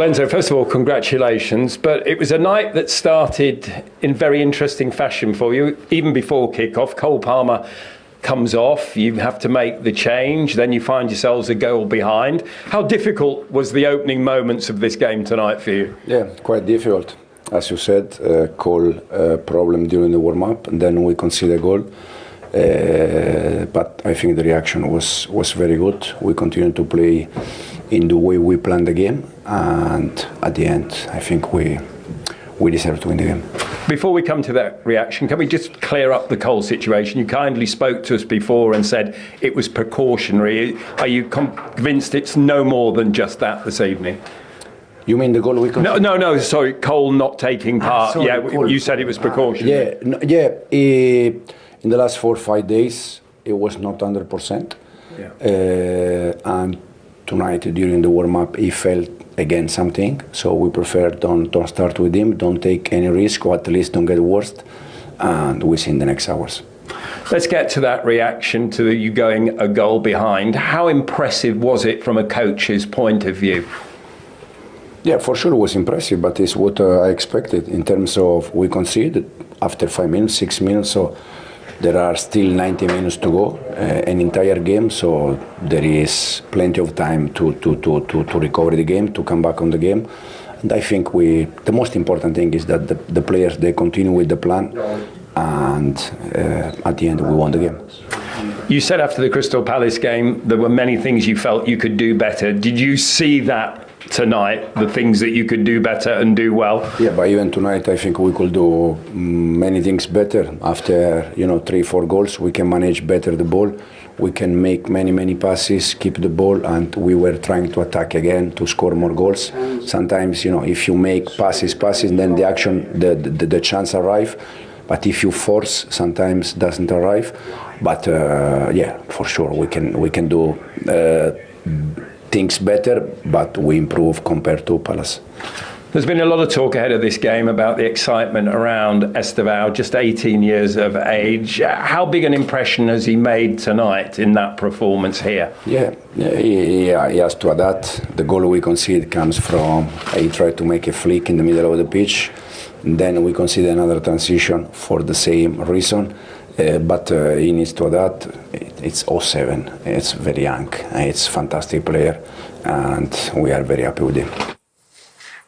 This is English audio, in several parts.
Enzo, first of all, congratulations. But it was a night that started in very interesting fashion for you. Even before kick-off, Cole Palmer comes off, you have to make the change, then you find yourselves a goal behind. How difficult was the opening moments of this game tonight for you? Yeah, quite difficult. As you said, Cole problem during the warm-up, and then we conceded a goal. But I think the reaction was very good. We continued to play in the way we planned the game, and at the end, I think we deserve to win the game. Before we come to that reaction, can we just clear up the Cole situation? You kindly spoke to us before and said it was precautionary. Are you convinced it's no more than just that this evening? You mean the goal we conceded? No, sorry, Cole not taking part. Sorry, yeah, Cole. You said it was precautionary. In the last 4 or 5 days, it was not 100%. Yeah. And tonight, during the warm-up, he felt again something. So we prefer don't start with him, don't take any risk, or at least don't get worse, and we'll see in the next hours. Let's get to that reaction to you going a goal behind. How impressive was it from a coach's point of view? Yeah, for sure it was impressive, but it's what I expected in terms of we conceded after 5 minutes, 6 minutes, so there are still 90 minutes to go, an entire game, so there is plenty of time to recover the game, to come back on the game. And I think the most important thing is that the players, they continue with the plan, and at the end we won the game. You said after the Crystal Palace game there were many things you felt you could do better. Did you see that tonight, the things that you could do better and do well? Yeah, but even tonight I think we could do many things better. After 3-4 goals, we can manage better the ball, we can make many passes, keep the ball, and we were trying to attack again to score more goals. Sometimes if you make passes, then the action, the chance arrive. But if you force, sometimes doesn't arrive. But yeah, for sure we can do things better, but we improve compared to Palace. There's been a lot of talk ahead of this game about the excitement around Estevao, just 18 years of age. How big an impression has he made tonight in that performance here? Yeah, he has to adapt. The goal we concede comes from, he tried to make a flick in the middle of the pitch. Then we concede another transition for the same reason. But he needs to adapt. It's 07, it's very young, it's a fantastic player, and we are very happy with him.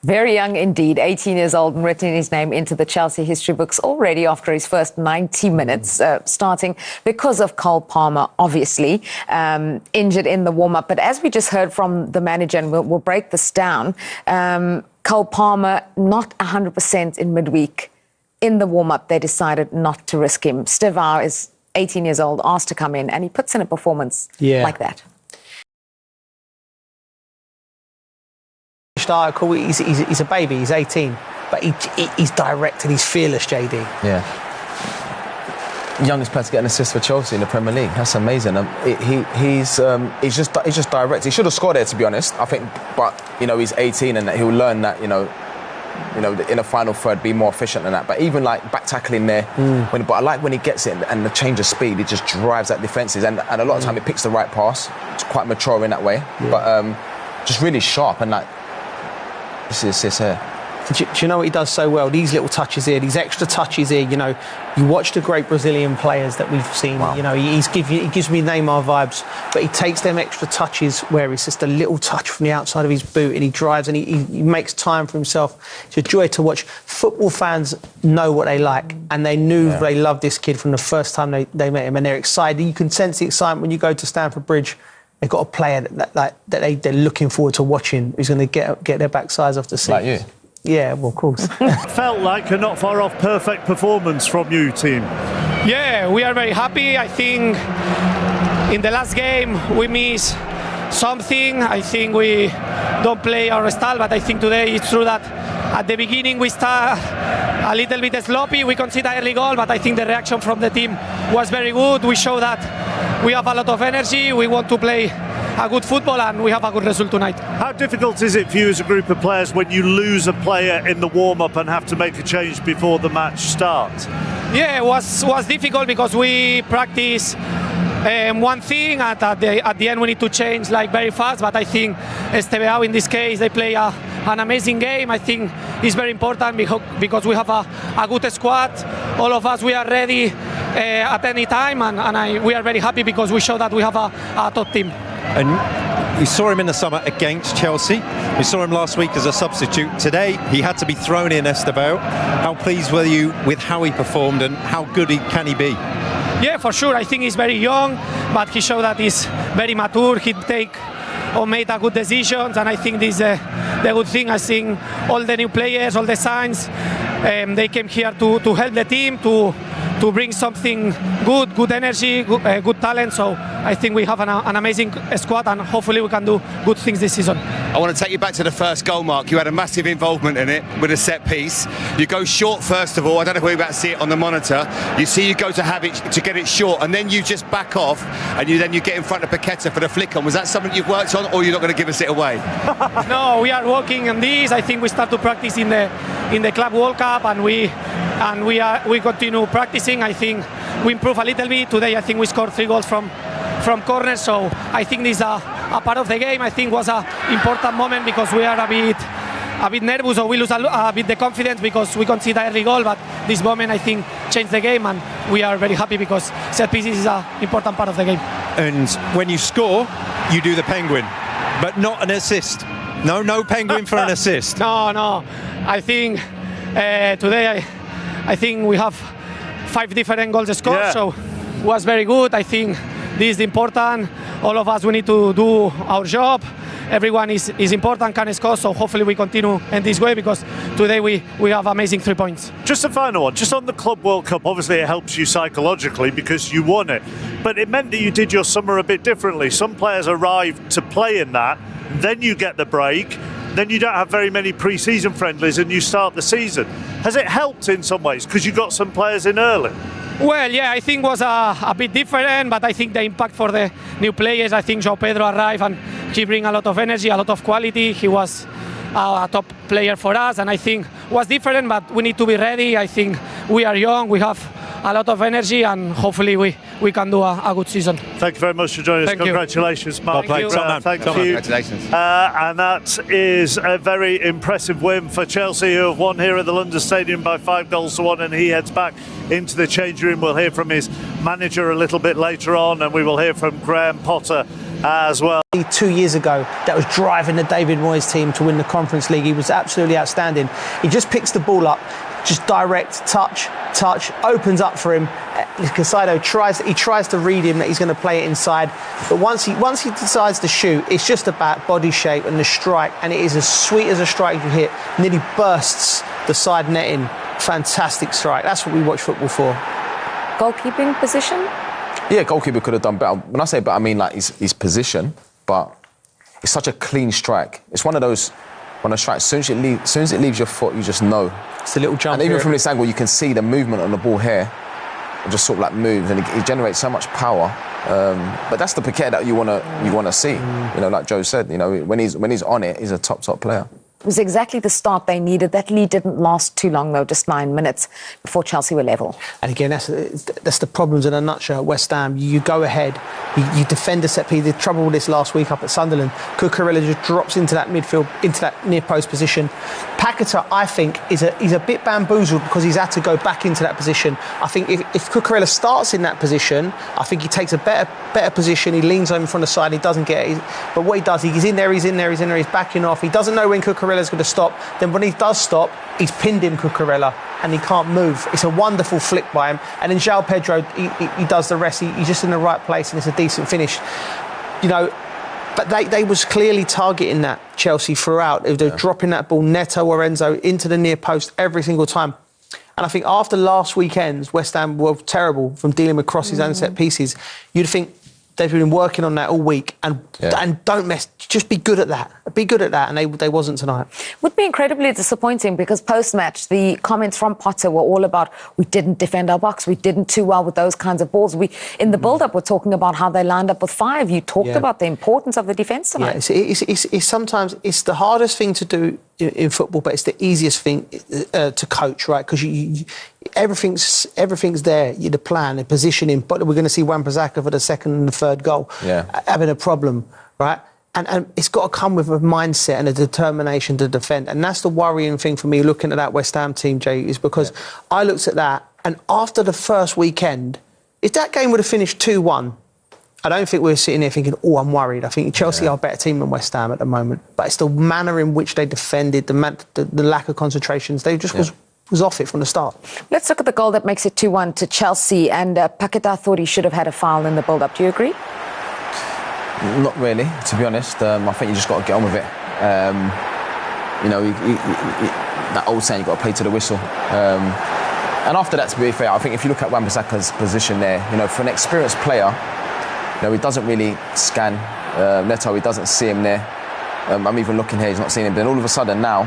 Very young indeed, 18 years old, and written his name into the Chelsea history books already after his first 90 minutes, starting because of Cole Palmer, obviously, injured in the warm-up. But as we just heard from the manager, and we'll break this down, Cole Palmer not 100% in midweek. In the warm-up, they decided not to risk him. Estevao is 18 years old, asked to come in, and he puts in a performance like that. Article, he's a baby, he's 18, but he's direct and he's fearless, JD. Yeah. Youngest player to get an assist for Chelsea in the Premier League. That's amazing. He's just direct. He should have scored there, to be honest, I think, but he's 18 and he'll learn that, in the final third, be more efficient than that. But even like back tackling there, but I like when he gets it and the change of speed, he just drives at defences, and a lot of time he picks the right pass. It's quite mature in that way, but just really sharp, and like this is here. Do you know what he does so well? These little touches here, these extra touches here. You watch the great Brazilian players that we've seen. Wow. He gives me Neymar vibes, but he takes them extra touches where it's just a little touch from the outside of his boot, and he drives and he makes time for himself. It's a joy to watch. Football fans know what they like, and they knew they loved this kid from the first time they met him, and they're excited. You can sense the excitement when you go to Stamford Bridge. They've got a player that they're looking forward to watching, who's going to get their backsides off the seat. Like you. Yeah, well, of course. Felt like a not far off perfect performance from you, team. Yeah, we are very happy. I think in the last game we missed something. I think we don't play our style, but I think today it's true that at the beginning we start a little bit sloppy. We conceded an early goal, but I think the reaction from the team was very good. We show that we have a lot of energy. We want to play a good football, and we have a good result tonight. How difficult is it for you as a group of players when you lose a player in the warm-up and have to make a change before the match starts? Yeah, it was difficult because we practice one thing, and at the end we need to change like very fast. But I think Estevao in this case, they play a an amazing game. I think it's very important because we have a good squad. All of us, we are ready at any time, and we are very happy because we show that we have a top team. And we saw him in the summer against Chelsea. We saw him last week as a substitute. Today, he had to be thrown in Estevao. How pleased were you with how he performed and how good can he be? Yeah, for sure. I think he's very young, but he showed that he's very mature. He made a good decisions, and I think this is the good thing. I think all the new players, all the signs, they came here to help the team, to bring something good energy, good talent. So I think we have an amazing squad, and hopefully we can do good things this season. I want to take you back to the first goal, Mark. You had a massive involvement in it with a set piece. You go short first of all. I don't know if we're about to see it on the monitor. You see you go to have it to get it short, and then you just back off, and you get in front of Paqueta for the flick on. Was that something you've worked on, or you're not going to give us it away? No, we are working on this. I think we start to practice in the Club World Cup, and we continue practicing. I think we improve a little bit. Today I think we scored 3 goals from corners, so I think this is a part of the game. I think was an important moment because we are a bit nervous, or we lose a bit the confidence because we concede the early goal, but this moment I think changed the game, and we are very happy because set pieces is an important part of the game. And when you score, you do the penguin, but not an assist. No penguin for an assist. No. I think today I think we have 5 different goals scored, so it was very good. I think this is important. All of us, we need to do our job. Everyone is important, can score, so hopefully we continue in this way because today we have amazing 3 points. Just a final one, just on the Club World Cup, obviously it helps you psychologically because you won it, but it meant that you did your summer a bit differently. Some players arrive to play in that, then you get the break, then you don't have very many pre-season friendlies and you start the season. Has it helped in some ways because you got some players in early? Well, yeah, I think it was a bit different, but I think the impact for the new players, I think Pedro arrived and he bring a lot of energy, a lot of quality. He was a top player for us, and I think it was different, but we need to be ready. I think we are young, we have a lot of energy, and hopefully we can do a good season. Thank you very much for joining us. Congratulations, Mark. Thank you. Congratulations. And that is a very impressive win for Chelsea, who have won here at the London Stadium by 5-1, and he heads back into the changing room. We'll hear from his manager a little bit later on, and we will hear from Graham Potter as well. 2 years ago, that was driving the David Moyes team to win the Conference League. He was absolutely outstanding. He just picks the ball up, just direct, touch, opens up for him. Caicedo tries to read him that he's going to play it inside, but once he decides to shoot, it's just about body shape and the strike, and it is as sweet as a strike you hit. Nearly bursts the side netting. Fantastic strike. That's what we watch football for. Goalkeeping position? Yeah, goalkeeper could have done better. When I say better, I mean like his position, but it's such a clean strike. It's one of those, when a strike, as soon as it leaves your foot, you just know. It's a little jump. And even from this angle, you can see the movement on the ball here. It just sort of like moves, and it generates so much power. But that's the Paqueta that you wanna see. You know, like Joe said, you know, when he's on it, he's a top player. It was exactly the start they needed. That lead didn't last too long, though, just 9 minutes before Chelsea were level. And again, that's the problems in a nutshell at West Ham. You go ahead, you defend a set piece. The trouble with this last week up at Sunderland, Cucurella just drops into that midfield, into that near post position. Paqueta, I think, he's a bit bamboozled because he's had to go back into that position. I think if Cucurella starts in that position, I think he takes a better position. He leans over from the side, he doesn't get it. But what he does, he's in there, he's backing off. He doesn't know when Cucurella's going to stop. Then when he does stop, he's pinned him, Cucurella, and he can't move. It's a wonderful flick by him. And then João Pedro, he does the rest. He's just in the right place, and it's a decent finish. You know, but they was clearly targeting that, Chelsea, throughout. They're dropping that ball, Neto or Enzo, into the near post every single time. And I think after last weekend's, West Ham were terrible from dealing with crosses and set pieces. You'd think they've been working on that all week, and don't mess. Just be good at that. Be good at that, and they wasn't tonight. Would be incredibly disappointing because post-match the comments from Potter were all about we didn't defend our box, we didn't too well with those kinds of balls. We in the build-up were talking about how they lined up with 5. You talked about the importance of the defence tonight. Yeah, it's sometimes it's the hardest thing to do in football, but it's the easiest thing to coach, right? Because everything's there. The plan, the positioning. But we're going to see Wan-Bissaka for the second and the third goal having a problem, right? And it's got to come with a mindset and a determination to defend. And that's the worrying thing for me looking at that West Ham team, Jay, is because I looked at that, and after the first weekend, if that game would have finished 2-1, I don't think we were sitting there thinking, oh, I'm worried. I think Chelsea are a better team than West Ham at the moment. But it's the manner in which they defended, the lack of concentrations. They just was off it from the start. Let's look at the goal that makes it 2-1 to Chelsea. And Paquetá thought he should have had a foul in the build-up. Do you agree? Not really, to be honest. I think you just got to get on with it. You know, that old saying, you've got to play to the whistle. And after that, to be fair, I think if you look at Wan-Bissaka's position there, you know, for an experienced player, you know, he doesn't really scan Neto, he doesn't see him there. I'm even looking here, he's not seeing him. Then all of a sudden now,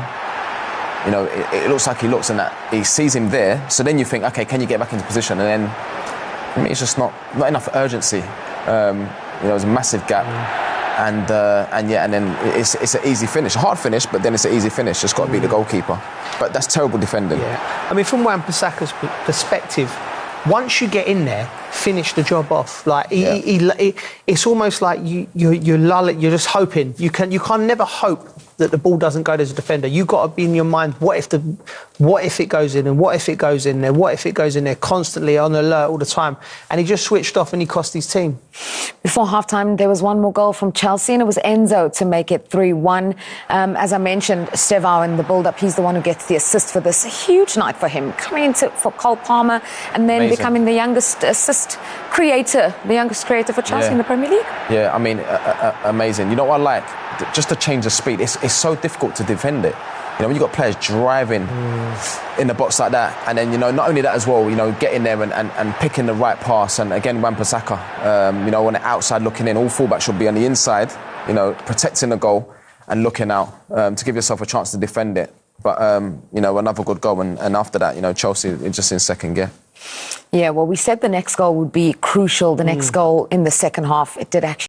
you know, it looks like he looks and that he sees him there. So then you think, okay, can you get back into position? And then, I mean, it's just not enough urgency. You know, there's a massive gap, and then it's an easy finish, a hard finish, but then it's an easy finish. Just got to beat the goalkeeper. But that's terrible defending. Yeah, I mean, from Wan-Bissaka's perspective, once you get in there, finish the job off. Like it's almost like you're lulling, you're just hoping. You can never hope that the ball doesn't go as a defender. You've got to be in your mind, what if it goes in, and what if it goes in there, what if it goes in there, constantly on alert all the time. And he just switched off and he cost his team. Before half-time, there was one more goal from Chelsea, and it was Enzo to make it 3-1. As I mentioned, Stevao in the build-up, he's the one who gets the assist for this. A huge night for him, coming into for Cole Palmer and then becoming the youngest creator for Chelsea in the Premier League. Yeah, I mean, amazing. You know what I like? Just to change the speed. It's so difficult to defend it. You know, when you've got players driving in the box like that, and then, you know, not only that as well, you know, getting there and picking the right pass, and again, Wan-Bissaka, you know, on the outside looking in, all fullbacks should be on the inside, you know, protecting the goal and looking out to give yourself a chance to defend it. But, you know, another good goal, and after that, you know, Chelsea just in second gear. Yeah, well, we said the next goal would be crucial, the next goal in the second half. It did actually.